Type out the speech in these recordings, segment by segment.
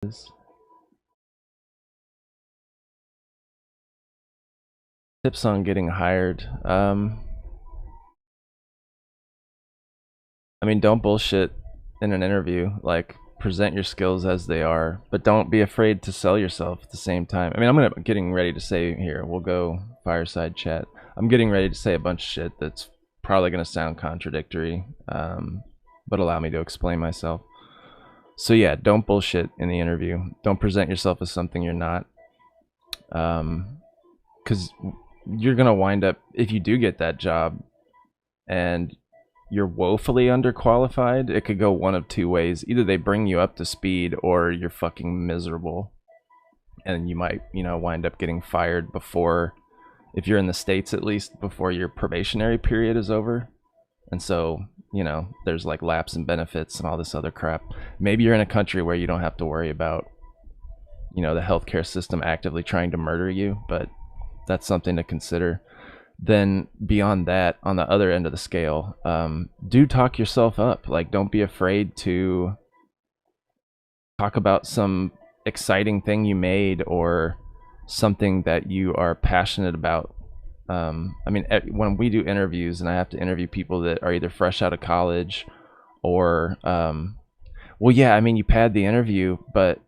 is. Tips on getting hired. I mean, don't bullshit in an interview. Like, present your skills as they are, but don't be afraid to sell yourself at the same time. I mean, I'm getting ready to say here, we'll go fireside chat. I'm getting ready to say a bunch of shit that's probably going to sound contradictory, but allow me to explain myself. So yeah, don't bullshit in the interview. Don't present yourself as something you're not. Because you're going to wind up, if you do get that job and you're woefully underqualified, it could go one of two ways. Either they bring you up to speed or you're fucking miserable. And you might, wind up getting fired before, if you're in the States at least, before your probationary period is over. And so, there's like lapse in benefits and all this other crap. Maybe you're in a country where you don't have to worry about, the healthcare system actively trying to murder you, but that's something to consider. Then beyond that, on the other end of the scale, do talk yourself up. Like, don't be afraid to talk about some exciting thing you made or something that you are passionate about. I mean, when we do interviews and I have to interview people that are either fresh out of college or, well, yeah, I mean, you pad the interview, but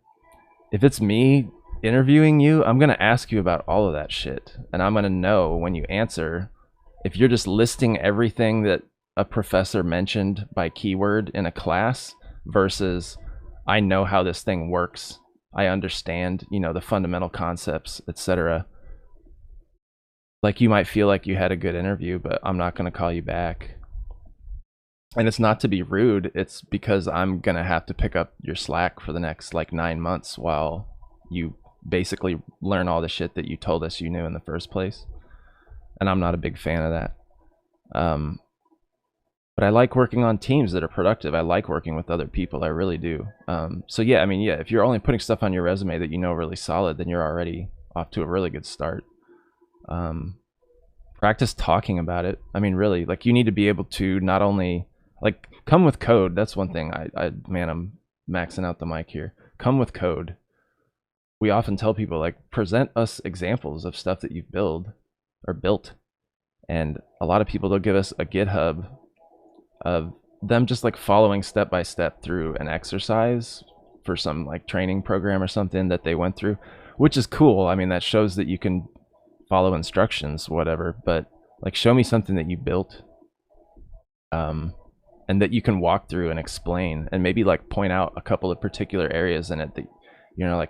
if it's me interviewing you, I'm going to ask you about all of that shit. And I'm going to know when you answer, if you're just listing everything that a professor mentioned by keyword in a class versus I know how this thing works. I understand, the fundamental concepts, etc. Like, you might feel like you had a good interview, but I'm not going to call you back. And it's not to be rude. It's because I'm going to have to pick up your slack for the next 9 months while you basically learn all the shit that you told us you knew in the first place. And I'm not a big fan of that. But I like working on teams that are productive. I like working with other people. I really do. So yeah, I mean, yeah, if you're only putting stuff on your resume that really solid, then you're already off to a really good start. Practice talking about it. I mean, really, you need to be able to not only come with code. That's one thing. Man, I'm maxing out the mic here. Come with code. We often tell people present us examples of stuff that you've built, and a lot of people, they'll give us a GitHub of them just following step by step through an exercise for some training program or something that they went through, which is cool. I mean, that shows that you can follow instructions, whatever, but show me something that you built, and that you can walk through and explain, and maybe point out a couple of particular areas in it that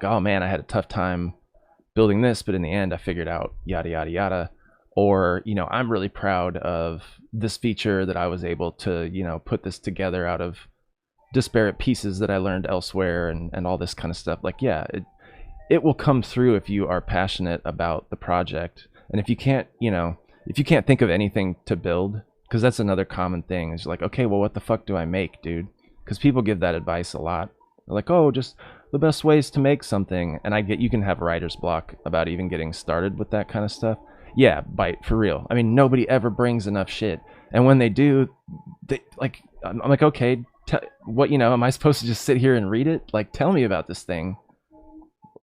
oh man, I had a tough time building this, but in the end I figured out yada yada yada. Or I'm really proud of this feature that I was able to put this together out of disparate pieces that I learned elsewhere, and all this kind of stuff. Yeah, it will come through if you are passionate about the project. And if you can't think of anything to build, because that's another common thing, is okay, well, what the fuck do I make, dude? Because people give that advice a lot. They're oh, just the best ways to make something. And you can have writer's block about even getting started with that kind of stuff. Yeah, for real. I mean, nobody ever brings enough shit. And when they do, I'm okay, what, am I supposed to just sit here and read it? Tell me about this thing.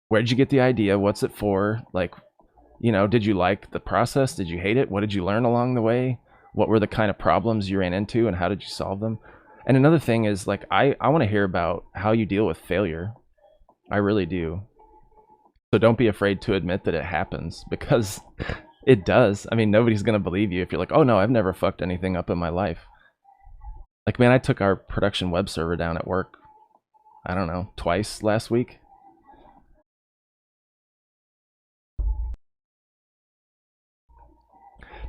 Where'd you get the idea? What's it for? Did you like the process? Did you hate it? What did you learn along the way? What were the kind of problems you ran into, and how did you solve them? And another thing is, I want to hear about how you deal with failure. I really do. So don't be afraid to admit that it happens, because it does. I mean, nobody's going to believe you if you're oh no, I've never fucked anything up in my life. Man, I took our production web server down at work, I don't know, twice last week.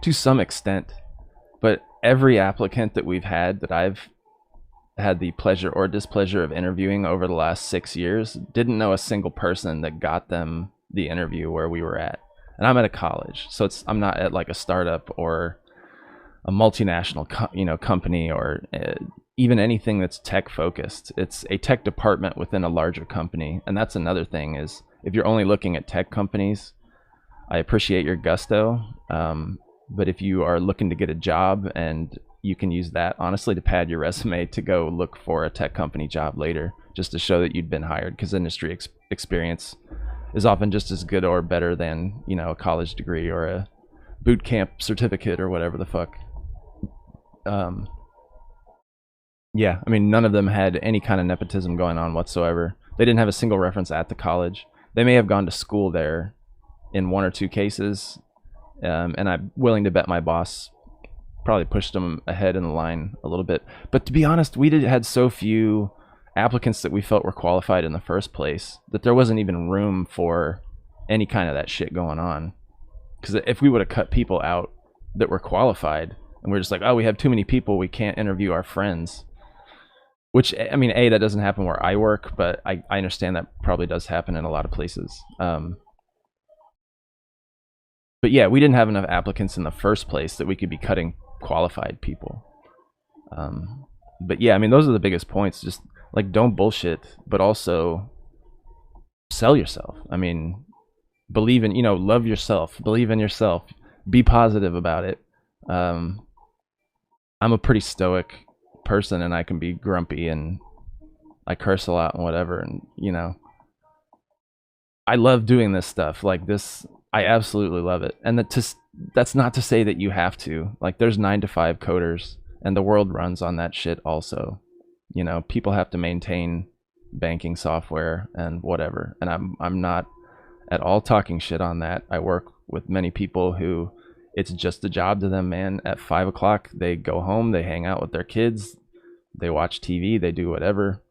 To some extent. But every applicant that we've had, that I've had the pleasure or displeasure of interviewing over the last 6 years, didn't know a single person that got them the interview where we were at. And I'm at a college, so I'm not at a startup or a multinational company, or even anything that's tech focused. It's a tech department within a larger company. And that's another thing, is if you're only looking at tech companies, I appreciate your gusto, but if you are looking to get a job and you can use that honestly to pad your resume to go look for a tech company job later, just to show that you'd been hired, because industry experience is often just as good or better than, you know, a college degree or a boot camp certificate or whatever the fuck. Yeah, I mean, none of them had any kind of nepotism going on whatsoever. They didn't have a single reference at the college. They may have gone to school there in one or two cases, and I'm willing to bet my boss probably pushed them ahead in the line a little bit. But to be honest, had so few applicants that we felt were qualified in the first place that there wasn't even room for any kind of that shit going on. Because if we would have cut people out that were qualified, and we're just like, oh, we have too many people, we can't interview our friends. Which, I mean, that doesn't happen where I work, but I understand that probably does happen in a lot of places. But yeah, we didn't have enough applicants in the first place that we could be cutting qualified people. But yeah, I mean, those are the biggest points. Just like, don't bullshit, but also sell yourself. I mean, believe in, love yourself, believe in yourself, be positive about it. I'm a pretty stoic person, and I can be grumpy and I curse a lot and whatever, and I love doing this stuff like this. I absolutely love it. And that's not to say that you have to. Like, there's 9 to 5 coders, and the world runs on that shit also. People have to maintain banking software and whatever, and I'm not at all talking shit on that. I work with many people who it's just a job to them, man. At 5 o'clock, they go home, they hang out with their kids, they watch TV, they do whatever.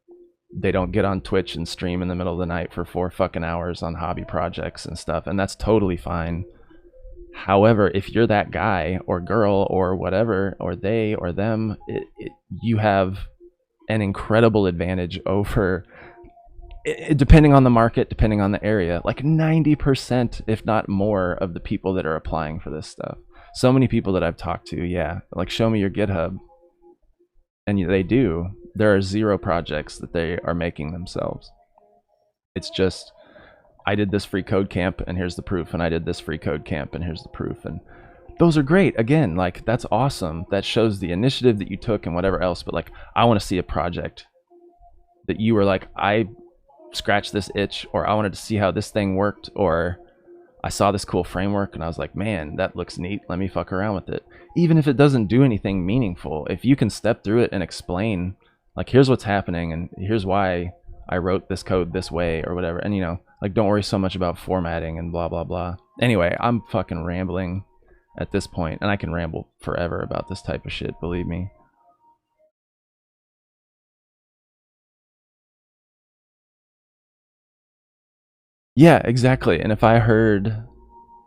They don't get on Twitch and stream in the middle of the night for 4 fucking hours on hobby projects and stuff, and that's totally fine. However, if you're that guy or girl or whatever, or they or them, you have an incredible advantage over, depending on the market, depending on the area, like 90%, if not more, of the people that are applying for this stuff. So many people that I've talked to, yeah, like, show me your GitHub. And they do. There are 0 projects that they are making themselves. It's just, I did this free code camp and here's the proof, and I did this free code camp and here's the proof. And those are great. Again, like, that's awesome. That shows the initiative that you took and whatever else. But like, I want to see a project that you were like, I scratched this itch, or I wanted to see how this thing worked, or I saw this cool framework and I was like, man, that looks neat, let me fuck around with it. Even if it doesn't do anything meaningful, if you can step through it and explain, like, here's what's happening and here's why I wrote this code this way or whatever, and like, don't worry so much about formatting and blah blah blah. Anyway, I'm fucking rambling at this point, and I can ramble forever about this type of shit, believe me. Yeah, exactly. And if I heard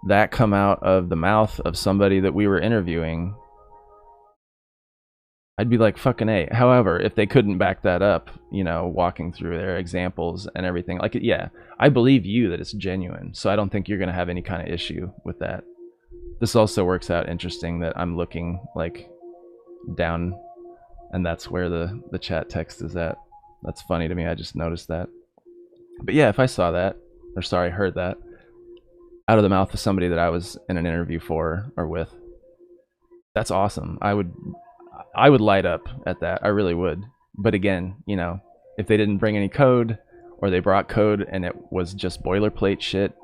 that come out of the mouth of somebody that we were interviewing, I'd be like, fucking A. However, if they couldn't back that up, walking through their examples and everything, like, yeah, I believe you that it's genuine. So I don't think you're going to have any kind of issue with that. This also works out interesting that I'm looking like down, and that's where the chat text is at. That's funny to me. I just noticed that. But yeah, if I saw that, or sorry, heard that out of the mouth of somebody that I was in an interview for or with, that's awesome. I would light up at that. I really would. But again, if they didn't bring any code, or they brought code and it was just boilerplate shit,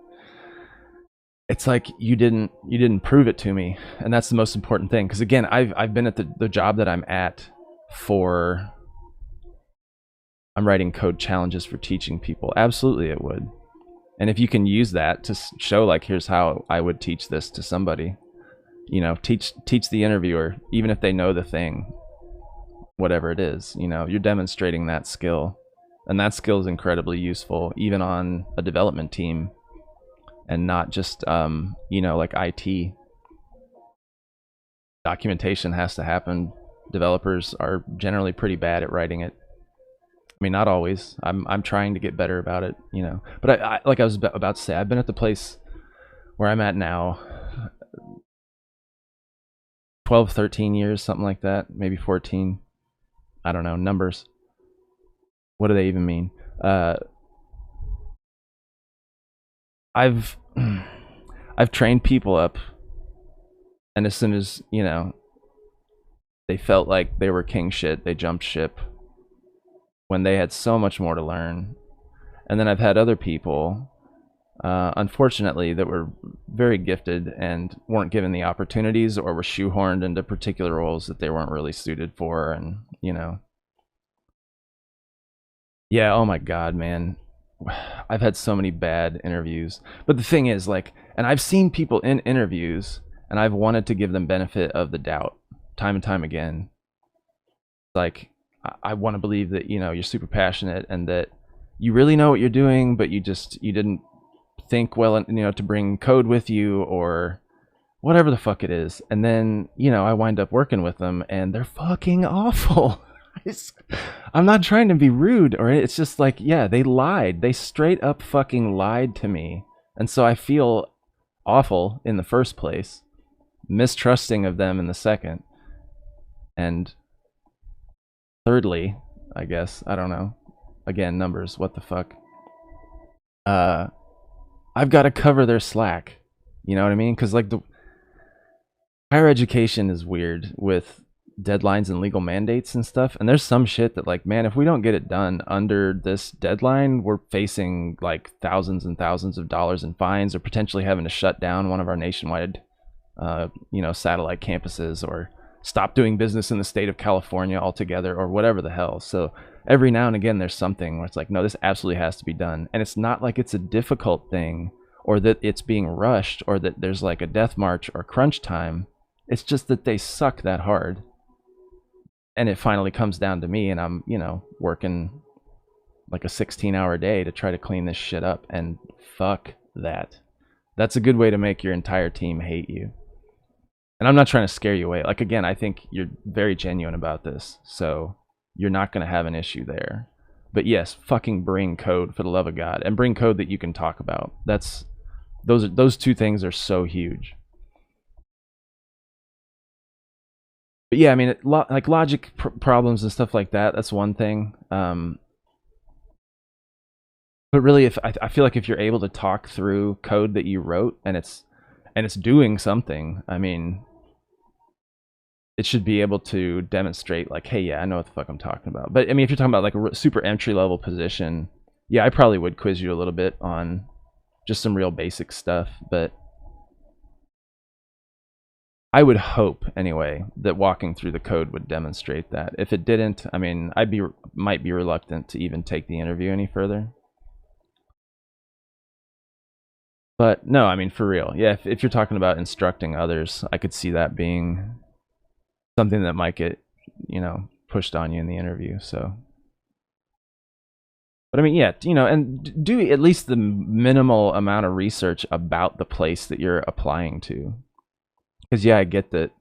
it's like, you didn't prove it to me. And that's the most important thing. Because again, I've been at the job that I'm at for, I'm writing code challenges for teaching people. Absolutely it would. And if you can use that to show, like, here's how I would teach this to somebody, teach the interviewer, even if they know the thing, whatever it is, you're demonstrating that skill. And that skill is incredibly useful, even on a development team, and not just, like IT. Documentation has to happen. Developers are generally pretty bad at writing it. I mean, not always. I'm trying to get better about it, But I like I was about to say, I've been at the place where I'm at now 12, 13 years, something like that, maybe 14. I don't know, numbers. What do they even mean? I've trained people up, and as soon as, they felt like they were king shit. They jumped ship when they had so much more to learn. And then I've had other people, unfortunately, that were very gifted and weren't given the opportunities or were shoehorned into particular roles that they weren't really suited for. And, you know, yeah, oh my God, man. I've had so many bad interviews. But the thing is, like, and I've seen people in interviews and I've wanted to give them benefit of the doubt time and time again. Like, I want to believe that, you know, you're super passionate and that you really know what you're doing, but you didn't think well, you know, to bring code with you or whatever the fuck it is. And then, you know, I wind up working with them and they're fucking awful. I'm not trying to be rude, or it's just like, yeah, they lied. They straight up fucking lied to me. And so I feel awful in the first place, mistrusting of them in the second. And thirdly, I guess, I don't know. Again, numbers, what the fuck? I've got to cover their slack. You know what I mean? Because like the higher education is weird with deadlines and legal mandates and stuff. And there's some shit that like, man, if we don't get it done under this deadline, we're facing like thousands and thousands of dollars in fines or potentially having to shut down one of our nationwide, you know, satellite campuses or stop doing business in the state of California altogether or whatever the hell. So every now and again, there's something where it's like, no, this absolutely has to be done. And it's not like it's a difficult thing or that it's being rushed or that there's like a death march or crunch time. It's just that they suck that hard. And it finally comes down to me and I'm, you know, working like a 16-hour day to try to clean this shit up. And fuck that. That's a good way to make your entire team hate you. And I'm not trying to scare you away. Like, again, I think you're very genuine about this. So you're not going to have an issue there. But yes, fucking bring code for the love of God. And bring code that you can talk about. Those two things are so huge. But yeah, I mean, like logic problems and stuff like that, that's one thing. But really, if I feel like if you're able to talk through code that you wrote and it's doing something, I mean, it should be able to demonstrate like, hey, yeah, I know what the fuck I'm talking about. But I mean, if you're talking about like a super entry level position, yeah, I probably would quiz you a little bit on just some real basic stuff. But I would hope anyway that walking through the code would demonstrate that. If it didn't, I mean, might be reluctant to even take the interview any further. But no, I mean, for real, yeah. If you're talking about instructing others, I could see that being something that might get, you know, pushed on you in the interview. So, but I mean, yeah, you know, and do at least the minimal amount of research about the place that you're applying to. Because yeah, I get that.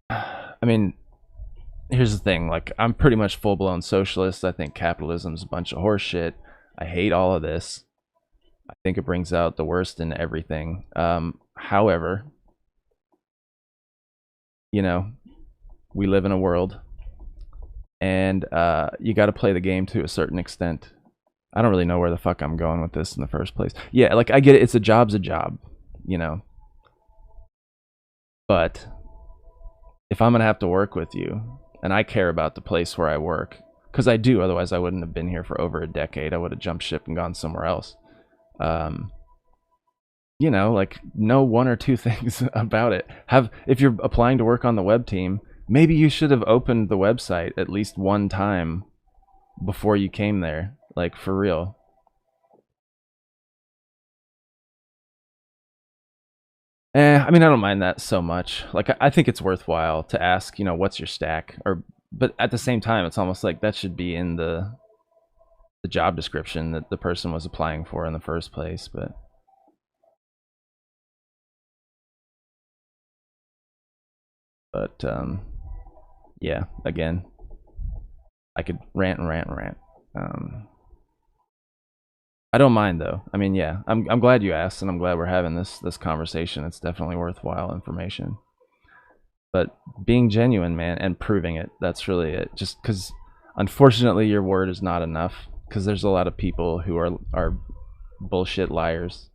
I mean, here's the thing. Like, I'm pretty much full blown socialist. I think capitalism's a bunch of horse shit. I hate all of this. I think it brings out the worst in everything. However, you know, we live in a world, and you got to play the game to a certain extent. I don't really know where the fuck I'm going with this in the first place. Yeah, like I get it. It's a job's a job, you know. But if I'm gonna have to work with you, and I care about the place where I work, because I do, otherwise I wouldn't have been here for over a decade. I would have jumped ship and gone somewhere else. You know, like know one or two things about it. If you're applying to work on the web team, maybe you should have opened the website at least one time before you came there. Like, for real. I mean, I don't mind that so much. Like, I think it's worthwhile to ask, you know, what's your stack, but at the same time, it's almost like that should be in the job description that the person was applying for in the first place. But yeah, again, I could rant and rant and rant. I don't mind though. I mean, yeah, I'm glad you asked, and I'm glad we're having this conversation. It's definitely worthwhile information. But being genuine, man, and proving it—that's really it. Just because, unfortunately, your word is not enough. Because there's a lot of people who are bullshit liars.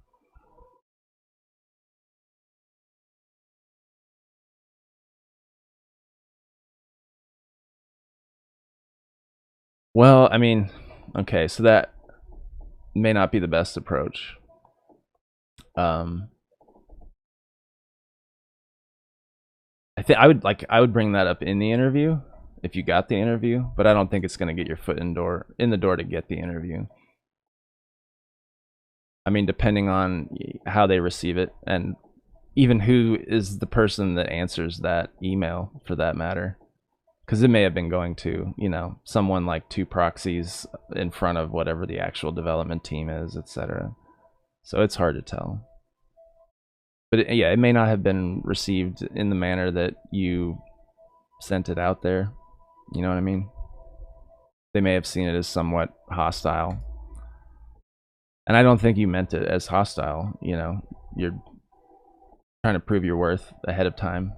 Well, I mean, okay, so that may not be the best approach. Um, I think I would bring that up in the interview if you got the interview, but I don't think it's going to get your foot in the door to get the interview. I mean, depending on how they receive it and even who is the person that answers that email for that matter. Because it may have been going to, someone like two proxies in front of whatever the actual development team is, etc. So it's hard to tell. But yeah, it may not have been received in the manner that you sent it out there. You know what I mean? They may have seen it as somewhat hostile. And I don't think you meant it as hostile. You're trying to prove your worth ahead of time.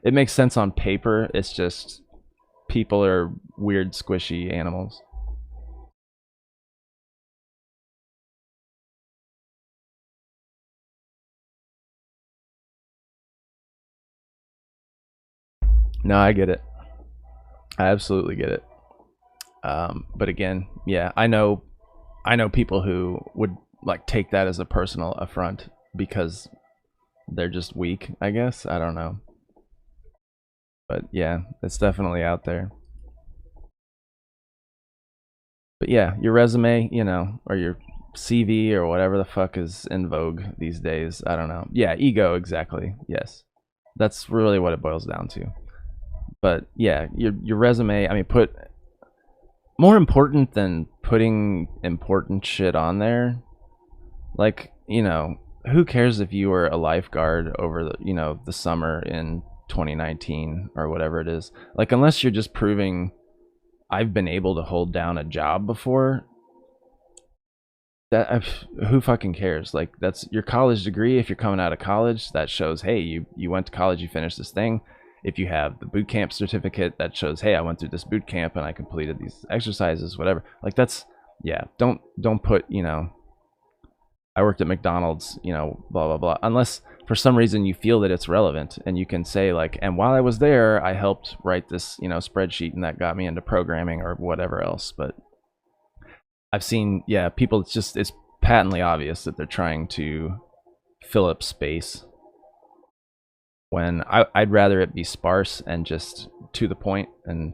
It makes sense on paper. It's just people are weird, squishy animals. No, I get it. I absolutely get it. But again, yeah, I know people who would like take that as a personal affront because they're just weak. I guess I don't know, but yeah, it's definitely out there. But yeah, your resume, or your CV or whatever the fuck is in vogue these days. I don't know. Yeah, ego, exactly. Yes, that's really what it boils down to. But yeah, your resume. I mean, put more important than putting important shit on there. Like, who cares if you were a lifeguard over the summer in 2019 or whatever it is. Like, unless you're just proving I've been able to hold down a job before, that who fucking cares? Like, that's your college degree. If you're coming out of college, that shows, hey, you went to college, you finished this thing. If you have the boot camp certificate, that shows, hey, I went through this boot camp and I completed these exercises, whatever. Like, that's, yeah, don't put, I worked at McDonald's, blah blah blah. Unless for some reason you feel that it's relevant and you can say like, and while I was there, I helped write this, spreadsheet and that got me into programming or whatever else. But I've seen, yeah, people. It's patently obvious that they're trying to fill up space. When I'd rather it be sparse and just to the point, and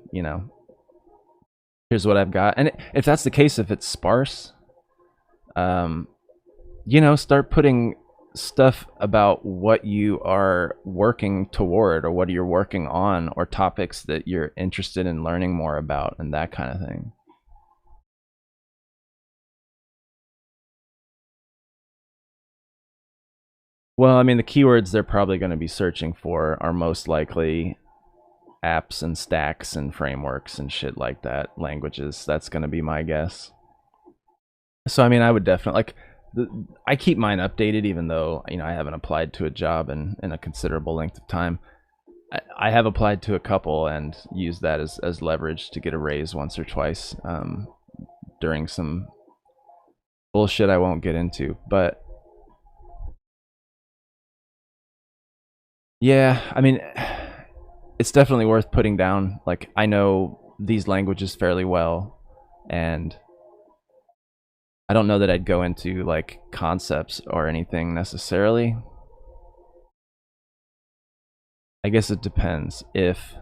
here's what I've got. And if that's the case, if it's sparse, um, start putting stuff about what you are working toward or what you're working on or topics that you're interested in learning more about and that kind of thing. Well, I mean, the keywords they're probably going to be searching for are most likely apps and stacks and frameworks and shit like that, languages. That's going to be my guess. So, I mean, I would definitely like I keep mine updated even though, I haven't applied to a job in a considerable length of time. I have applied to a couple and used that as leverage to get a raise once or twice during some bullshit I won't get into. But yeah, I mean, it's definitely worth putting down. Like, I know these languages fairly well, and I don't know that I'd go into like concepts or anything necessarily. I guess it depends. If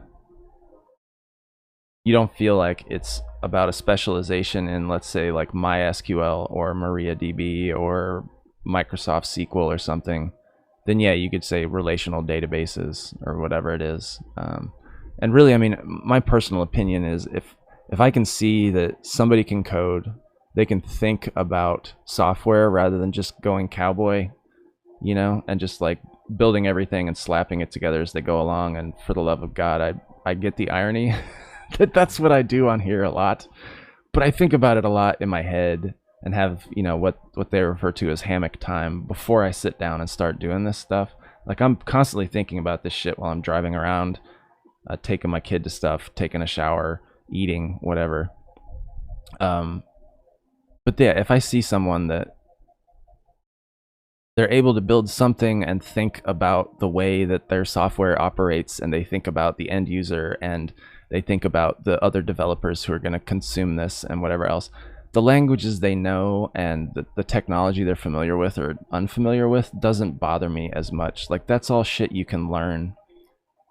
you don't feel like it's about a specialization in, let's say, like MySQL or MariaDB or Microsoft SQL or something, then yeah, you could say relational databases or whatever it is. And really, I mean, my personal opinion is if I can see that somebody can code, they can think about software rather than just going cowboy, and just like building everything and slapping it together as they go along. And for the love of God, I get the irony that's what I do on here a lot. But I think about it a lot in my head and have, what they refer to as hammock time before I sit down and start doing this stuff. Like, I'm constantly thinking about this shit while I'm driving around, taking my kid to stuff, taking a shower, eating, whatever. But yeah, if I see someone that they're able to build something and think about the way that their software operates, and they think about the end user, and they think about the other developers who are going to consume this and whatever else. The languages they know and the technology they're familiar with or unfamiliar with doesn't bother me as much. Like, that's all shit you can learn.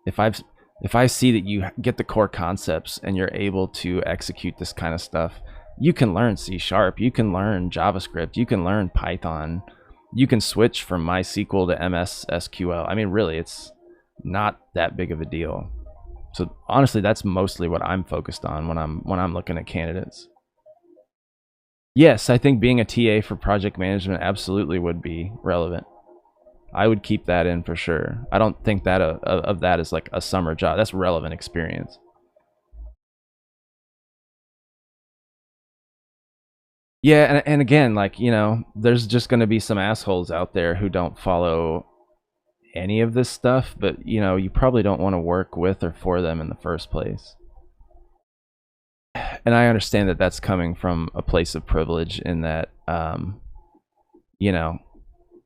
If I see that you get the core concepts and you're able to execute this kind of stuff, you can learn C#, you can learn JavaScript, you can learn Python, you can switch from MySQL to MS SQL. I mean, really, it's not that big of a deal. So honestly, that's mostly what I'm focused on when I'm looking at candidates. Yes, I think being a TA for project management absolutely would be relevant. I would keep that in for sure. I don't think that of that is like a summer job. That's relevant experience. Yeah, and again, like, you know, there's just going to be some assholes out there who don't follow any of this stuff, but, you know, you probably don't want to work with or for them in the first place. And I understand that that's coming from a place of privilege in that, you know,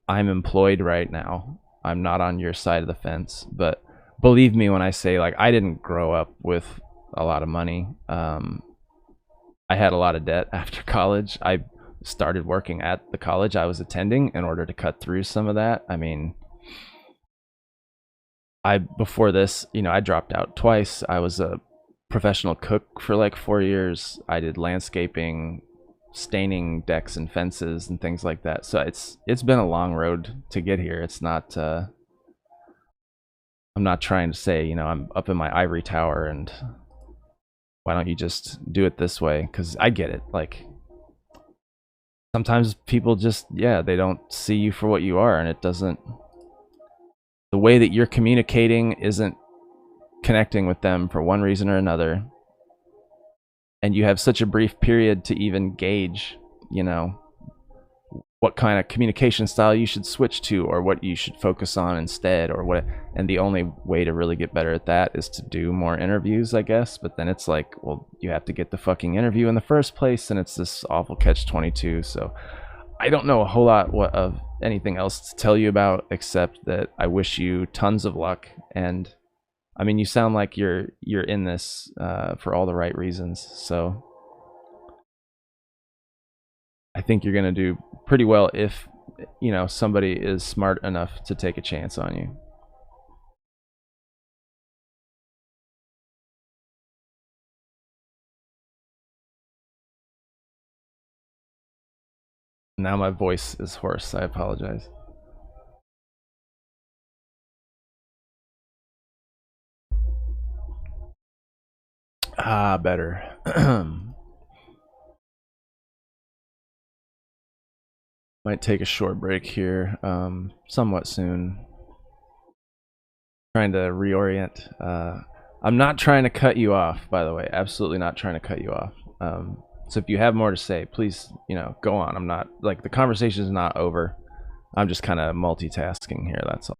I'm employed right now. I'm not on your side of the fence, but believe me when I say, like, I didn't grow up with a lot of money. I had a lot of debt after college. I started working at the college I was attending in order to cut through some of that. I mean, before this, you know, I dropped out twice. I was a professional cook for like 4 years. I did landscaping, staining decks and fences and things like that. So it's been a long road to get here. It's not I'm not trying to say, you know, I'm up in my ivory tower and why don't you just do it this way? Because I get it. Like, sometimes people just, yeah, they don't see you for what you are, and it doesn't, the way that you're communicating isn't connecting with them for one reason or another. And you have such a brief period to even gauge, you know, what kind of communication style you should switch to or what you should focus on instead or what. And the only way to really get better at that is to do more interviews, I guess. But then it's like, well, you have to get the fucking interview in the first place, and it's this awful catch-22. So I don't know a whole lot of anything else to tell you about, except that I wish you tons of luck. And I mean, you sound like you're in this for all the right reasons. So I think you're going to do pretty well if, you know, somebody is smart enough to take a chance on you. Now my voice is hoarse. I apologize. Ah, better. Might take a short break here, somewhat soon. Trying to reorient. I'm not trying to cut you off, by the way. Absolutely not trying to cut you off. So if you have more to say, please, you know, go on. I'm not, like, the conversation is not over. I'm just kind of multitasking here, that's all.